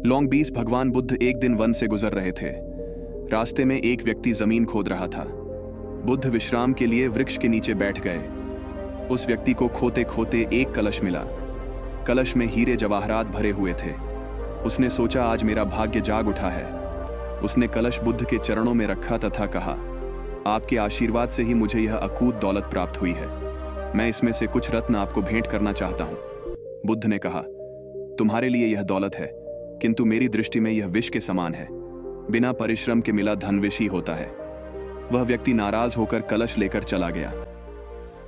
Long बीस भगवान बुद्ध एक दिन वन से गुजर रहे थे। रास्ते में एक व्यक्ति जमीन खोद रहा था। बुद्ध विश्राम के लिए वृक्ष के नीचे बैठ गए। उस व्यक्ति को खोते खोते एक कलश मिला। कलश में हीरे जवाहरात भरे हुए थे। उसने सोचा, आज मेरा भाग्य जाग उठा है। उसने कलश बुद्ध के चरणों में रखा तथा कहा, आपके आशीर्वाद से ही मुझे यह अकूत दौलत प्राप्त हुई है। मैं इसमें से कुछ रत्न आपको भेंट करना चाहता हूं। बुद्ध ने कहा, तुम्हारे लिए यह दौलत है, किंतु मेरी दृष्टि में यह विष के समान है। बिना परिश्रम के मिला धन विष ही होता है। वह व्यक्ति नाराज होकर कलश लेकर चला गया।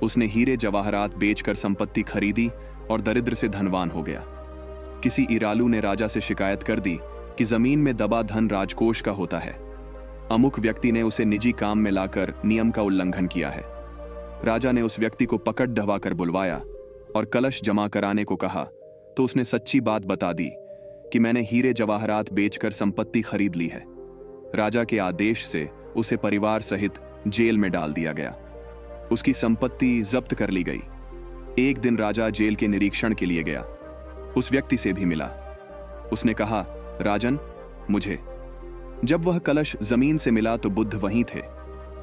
उसने हीरे जवाहरात बेचकर संपत्ति खरीदी और दरिद्र से धनवान हो गया। किसी ईरालू ने राजा से शिकायत कर दी कि जमीन में दबा धन राजकोष का होता है। अमुक व्यक्ति ने उसे निजी काम में लाकर नियम का उल्लंघन किया है। राजा ने उस व्यक्ति को पकड़ दबाकर बुलवाया और कलश जमा कराने को कहा तो उसने सच्ची बात बता दी कि मैंने हीरे जवाहरात बेचकर संपत्ति खरीद ली है। राजा के आदेश से उसे परिवार सहित जेल में डाल दिया गया। उसकी संपत्ति जब्त कर ली गई। एक दिन राजा जेल के निरीक्षण के लिए गया। उस व्यक्ति से भी मिला। उसने कहा, राजन, मुझे। जब वह कलश जमीन से मिला तो बुद्ध वहीं थे।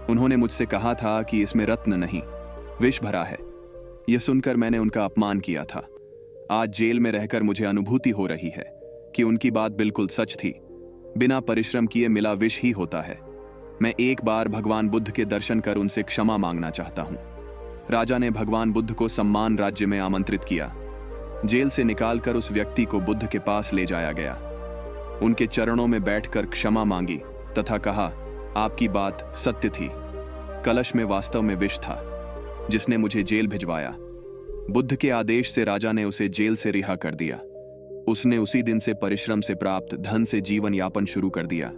उन्होंने मुझसे कहा था कि इसमें रत्न नहीं, विष भरा है। यह सुनकर मैंने उनका अपमान किया था। आज जेल में रहकर मुझे अनुभूति हो रही है कि उनकी बात बिल्कुल सच थी। बिना परिश्रम किए मिला विष ही होता है। मैं एक बार भगवान बुद्ध के दर्शन कर उनसे क्षमा मांगना चाहता हूं। राजा ने भगवान बुद्ध को सम्मान राज्य में आमंत्रित किया। जेल से निकालकर उस व्यक्ति को बुद्ध के पास ले जाया गया। उनके चरणों में बैठकर क्षमा मांगी तथा कहा, आपकी बात सत्य थी। कलश में वास्तव में विष था, जिसने मुझे जेल भिजवाया। बुद्ध के आदेश से राजा ने उसे जेल से रिहा कर दिया। उसने उसी दिन से परिश्रम से प्राप्त धन से जीवन यापन शुरू कर दिया।